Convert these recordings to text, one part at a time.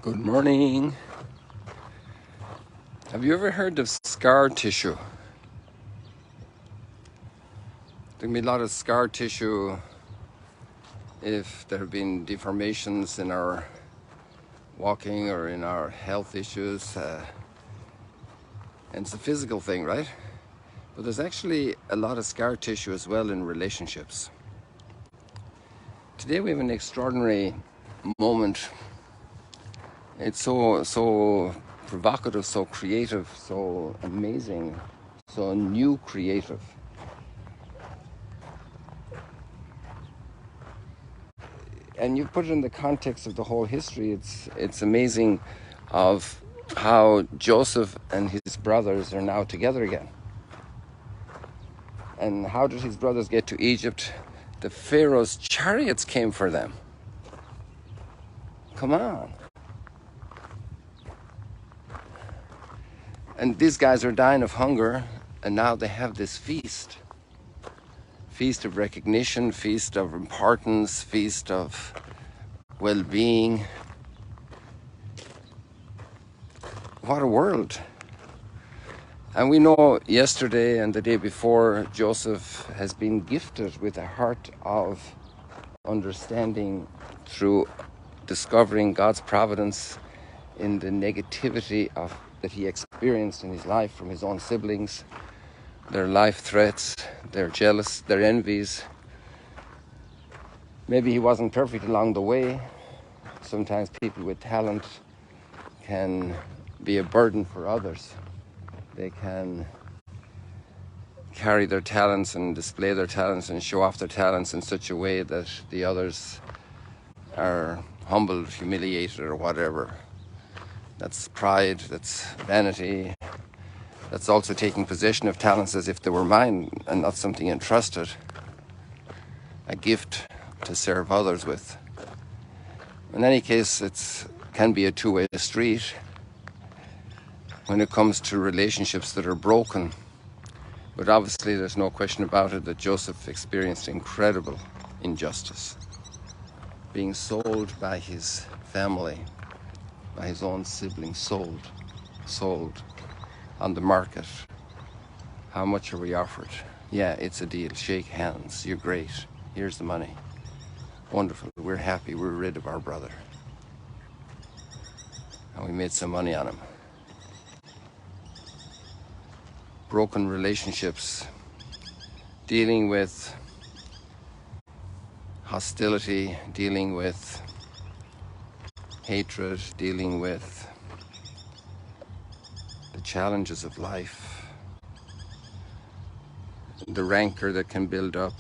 Good morning. Have you ever heard of scar tissue? There can be a lot of scar tissue if there have been deformations in our walking or in our health issues. And it's a physical thing, right? But there's actually a lot of scar tissue as well in relationships. Today we have an extraordinary moment. It's so provocative, so creative, so amazing, so new creative. And you put it in the context of the whole history. It's amazing of how Joseph and his brothers are now together again. And how did his brothers get to Egypt? The Pharaoh's chariots came for them. Come on. And these guys are dying of hunger, and now they have this feast. Feast of recognition, feast of importance, feast of well-being. What a world. And we know yesterday and the day before, Joseph has been gifted with a heart of understanding through discovering God's providence in the negativity that he experienced in his life from his own siblings, their life threats, their jealous, their envies. Maybe he wasn't perfect along the way. Sometimes people with talent can be a burden for others. They can carry their talents and display their talents and show off their talents in such a way that the others are humbled, humiliated, or whatever. That's pride, that's vanity. That's also taking possession of talents as if they were mine and not something entrusted. A gift to serve others with. In any case, it can be a two-way street when it comes to relationships that are broken. But obviously there's no question about it that Joseph experienced incredible injustice. Being sold by his family, by his own siblings, sold on the market. How much are we offered? Yeah, it's a deal. Shake hands. You're great. Here's the money. Wonderful. We're happy. We're rid of our brother. And we made some money on him. Broken relationships, dealing with hostility, dealing with hatred, dealing with the challenges of life, the rancor that can build up,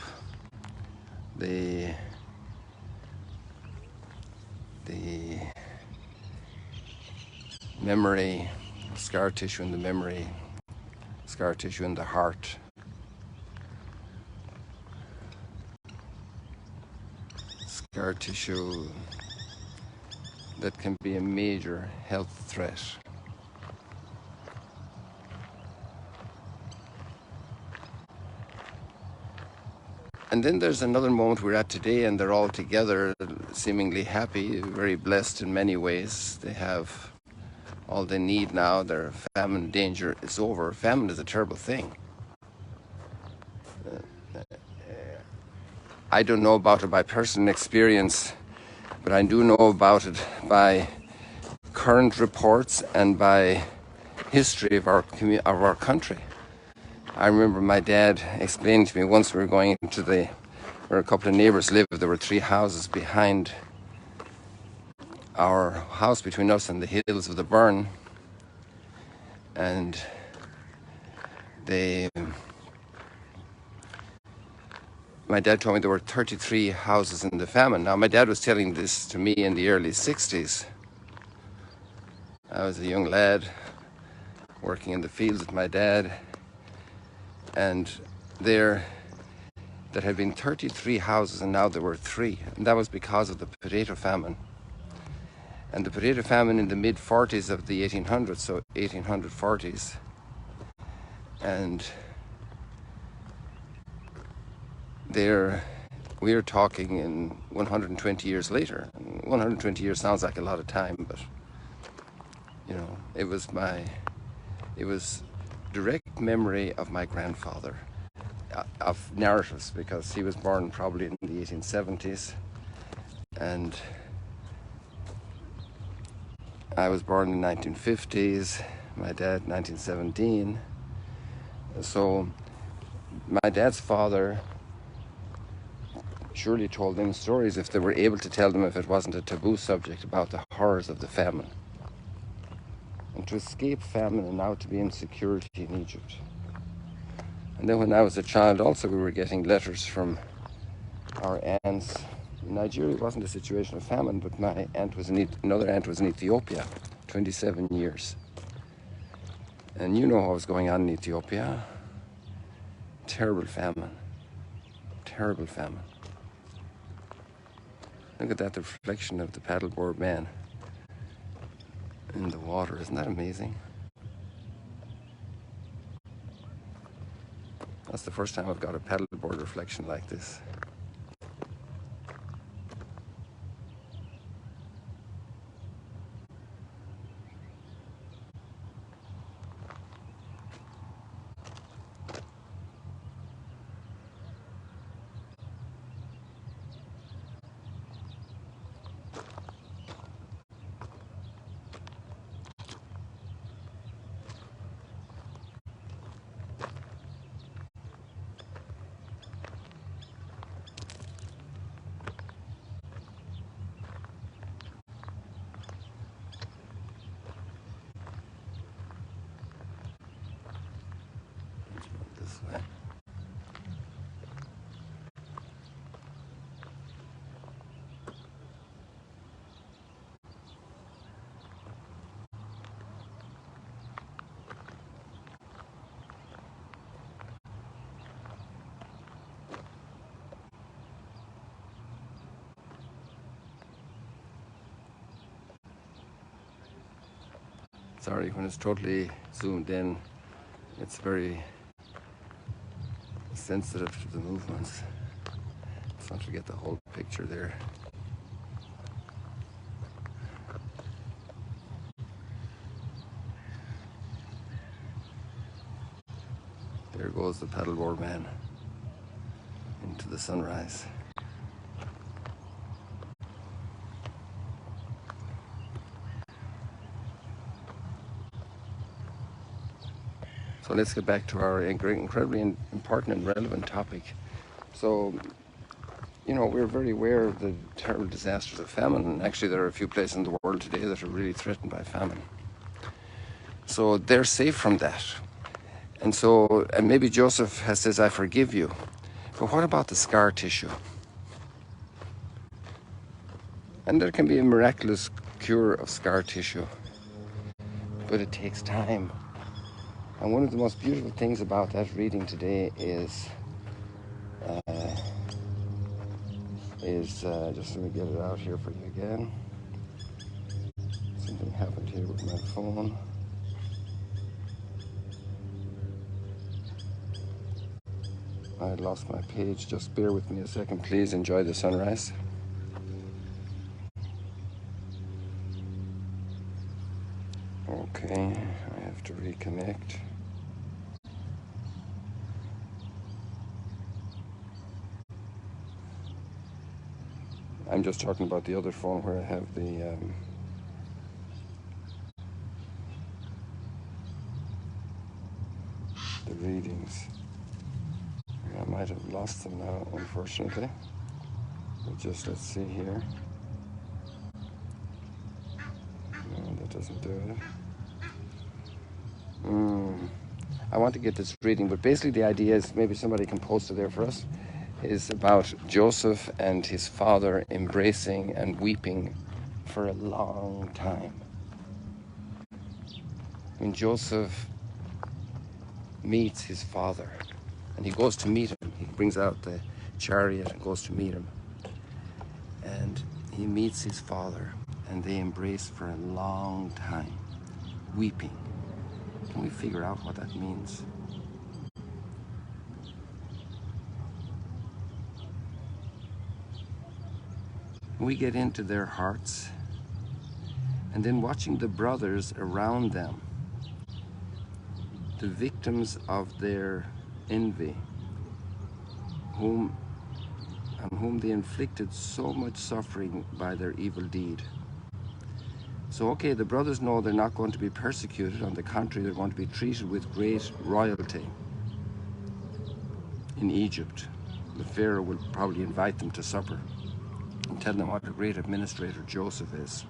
the memory, scar tissue in the memory, scar tissue in the heart. Scar tissue that can be a major health threat. And then there's another moment we're at today, and they're all together, seemingly happy, very blessed in many ways. They have all they need now. Their famine danger is over. Famine is a terrible thing. I don't know about it by personal experience, but I do know about it by current reports and by history of our country. I remember my dad explaining to me once we were going into where a couple of neighbors lived. There were 3 houses behind our house, between us and the hills of the Burn, and my dad told me there were 33 houses in the famine. Now, my dad was telling this to me in the early 60s. I was a young lad working in the fields with my dad, and there had been 33 houses, and now there were 3, and that was because of the potato famine. And the potato famine in the mid-40s of the 1800s, so 1840s. And we are talking in 120 years later. 120 years sounds like a lot of time, but You know, it was direct memory of my grandfather, of narratives, because he was born probably in the 1870s, and I was born in the 1950s, my dad 1917. So my dad's father surely told them stories, if they were able to tell them, if it wasn't a taboo subject, about the horrors of the famine. And to escape famine and now to be in security in Egypt. And then when I was a child also, we were getting letters from our aunts. In Nigeria, it wasn't a situation of famine, but my aunt was another aunt was in Ethiopia, 27 years. And you know what was going on in Ethiopia. Terrible famine. Terrible famine. Look at that, the reflection of the paddleboard man in the water. Isn't that amazing? That's the first time I've got a paddleboard reflection like this. This way. Sorry, when it's totally zoomed in, it's very sensitive to the movements. Just want to get the whole picture there. There goes the paddleboard man into the sunrise. So let's get back to our incredibly important and relevant topic. So, you know, we're very aware of the terrible disasters of famine, and actually there are a few places in the world today that are really threatened by famine. So they're safe from that. And so, and maybe Joseph says, I forgive you. But what about the scar tissue? And there can be a miraculous cure of scar tissue, but it takes time. And one of the most beautiful things about that reading today is just let me get it out here for you again. Something happened here with my phone. I lost my page. Just bear with me a second, please. Enjoy the sunrise. Okay, I have to reconnect. I'm just talking about the other phone where I have the readings. I might have lost them now, unfortunately. But just let's see here. No, that doesn't do it. I want to get this reading, but basically the idea is, maybe somebody can post it there for us, is about Joseph and his father embracing and weeping for a long time. When Joseph meets his father, and he goes to meet him, he brings out the chariot and goes to meet him, and he meets his father, and they embrace for a long time, weeping. Can we figure out what that means? When we get into their hearts, And then watching the brothers around them, the victims of their envy, whom they inflicted so much suffering by their evil deed. So, okay, the brothers know they're not going to be persecuted. On the contrary, they're going to be treated with great royalty in Egypt. The Pharaoh will probably invite them to supper and tell them what a great administrator Joseph is.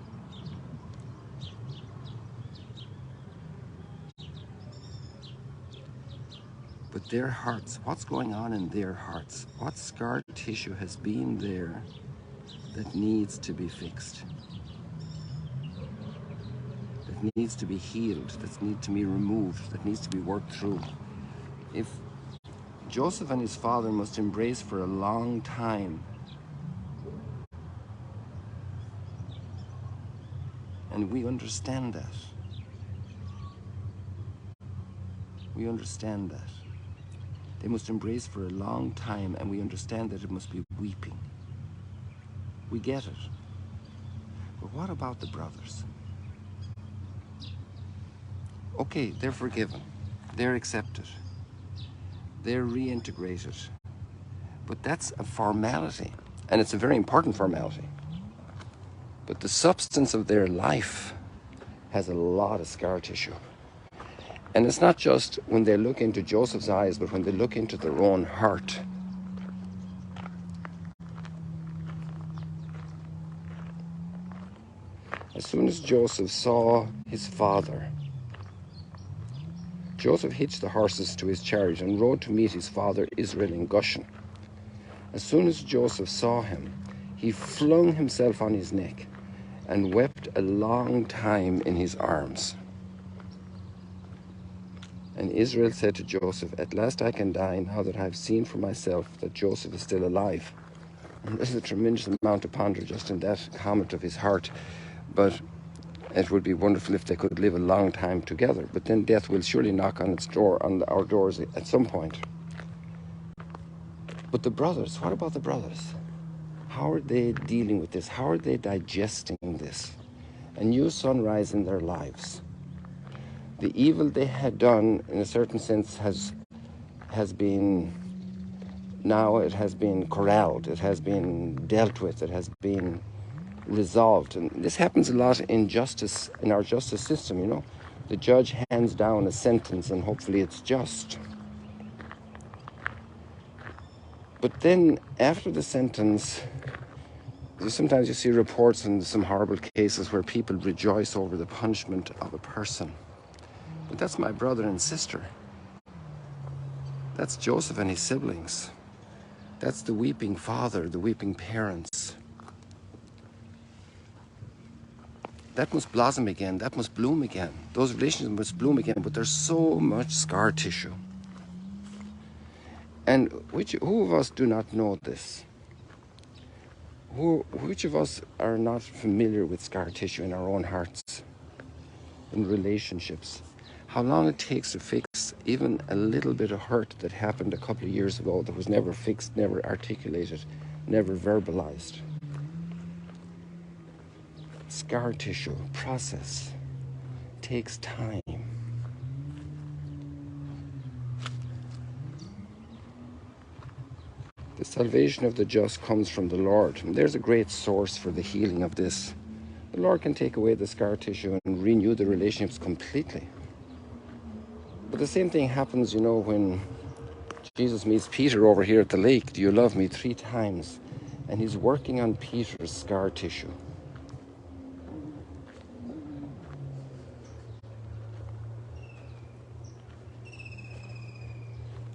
But their hearts, what's going on in their hearts? What scar tissue has been there that needs to be fixed? That needs to be healed, that needs to be removed, that needs to be worked through. If Joseph and his father must embrace for a long time, and we understand that. We understand that. They must embrace for a long time, and we understand that it must be weeping. We get it. But what about the brothers? Okay, they're forgiven. They're accepted. They're reintegrated. But that's a formality, and it's a very important formality. But the substance of their life has a lot of scar tissue. And it's not just when they look into Joseph's eyes, but when they look into their own heart. As soon as Joseph saw his father, Joseph hitched the horses to his chariot and rode to meet his father Israel in Goshen. As soon as Joseph saw him, he flung himself on his neck and wept a long time in his arms. And Israel said to Joseph, "At last I can die, now that I have seen for myself that Joseph is still alive." And there's a tremendous amount to ponder just in that comment of his heart. But it would be wonderful if they could live a long time together. But then death will surely knock on its door, on our doors at some point. But the brothers, what about the brothers? How are they dealing with this? How are they digesting this? A new sunrise in their lives. The evil they had done, in a certain sense, has been, now it has been corralled, it has been dealt with, it has been resolved. And this happens a lot in justice, in our justice system, you know. The judge hands down a sentence and hopefully it's just. But then after the sentence, sometimes you see reports in some horrible cases where people rejoice over the punishment of a person. But that's my brother and sister. That's Joseph and his siblings. That's the weeping father, the weeping parents. That must blossom again. That must bloom again. Those relationships must bloom again. But there's so much scar tissue. And who of us do not know this? Which of us are not familiar with scar tissue in our own hearts, in relationships? How long it takes to fix even a little bit of hurt that happened a couple of years ago that was never fixed, never articulated, never verbalized. Scar tissue process takes time. The salvation of the just comes from the Lord. And there's a great source for the healing of this. The Lord can take away the scar tissue and renew the relationships completely. But the same thing happens, you know, when Jesus meets Peter over here at the lake. "Do you love me?" 3 times. And he's working on Peter's scar tissue.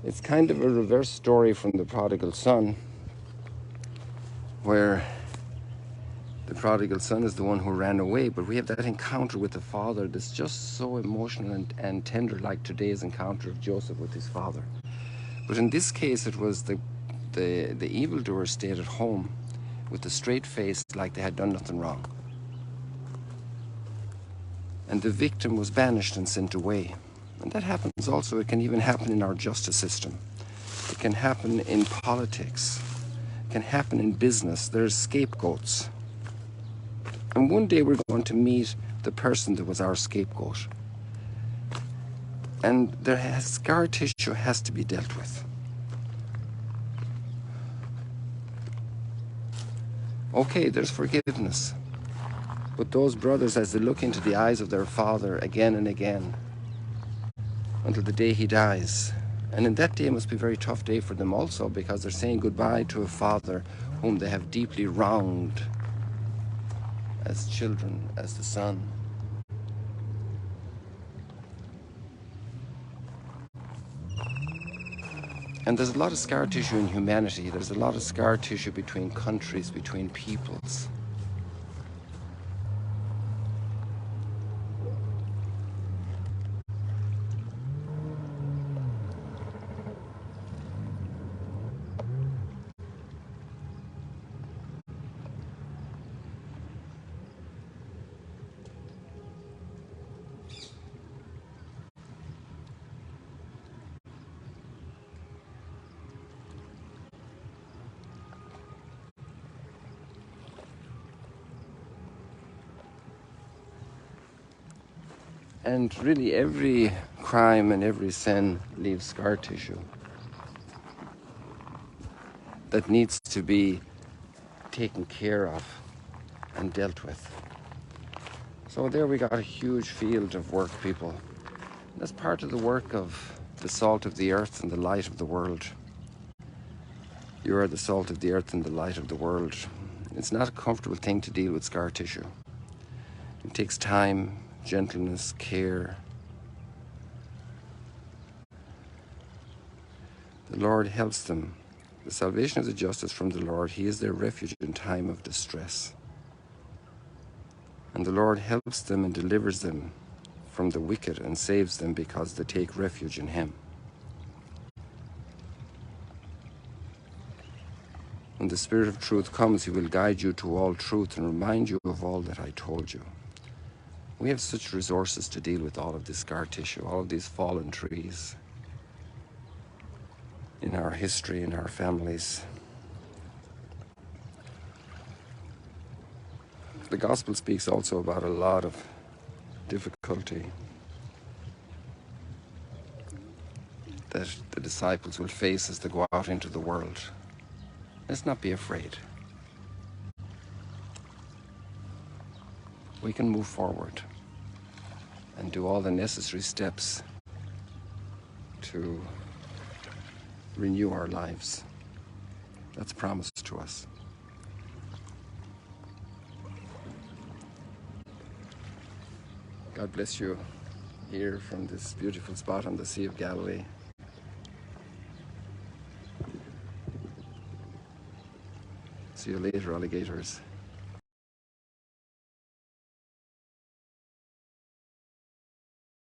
It's kind of a reverse story from the prodigal son, where the prodigal son is the one who ran away, but we have that encounter with the father that's just so emotional and tender, like today's encounter of Joseph with his father. But in this case, it was the evildoer stayed at home with a straight face, like they had done nothing wrong. And the victim was banished and sent away. And that happens also. It can even happen in our justice system. It can happen in politics. It can happen in business. There's scapegoats. And one day we're going to meet the person that was our scapegoat. And scar tissue has to be dealt with. Okay, there's forgiveness. But those brothers, as they look into the eyes of their father again and again, until the day he dies, and in that day must be a very tough day for them also, because they're saying goodbye to a father whom they have deeply wronged as children, as the son. And there's a lot of scar tissue in humanity. There's a lot of scar tissue between countries, between peoples. And really every crime and every sin leaves scar tissue that needs to be taken care of and dealt with. So there we got a huge field of work, people. That's part of the work of the salt of the earth and the light of the world. You are the salt of the earth and the light of the world. It's not a comfortable thing to deal with scar tissue. It takes time, gentleness, care. The Lord helps them. The salvation of the justice from the Lord. He is their refuge in time of distress. And the Lord helps them and delivers them from the wicked and saves them because they take refuge in Him. When the Spirit of truth comes, He will guide you to all truth and remind you of all that I told you. We have such resources to deal with all of this scar tissue, all of these fallen trees in our history, in our families. The Gospel speaks also about a lot of difficulty that the disciples will face as they go out into the world. Let's not be afraid. We can move forward and do all the necessary steps to renew our lives. That's promised to us. God bless you here from this beautiful spot on the Sea of Galilee. See you later, alligators.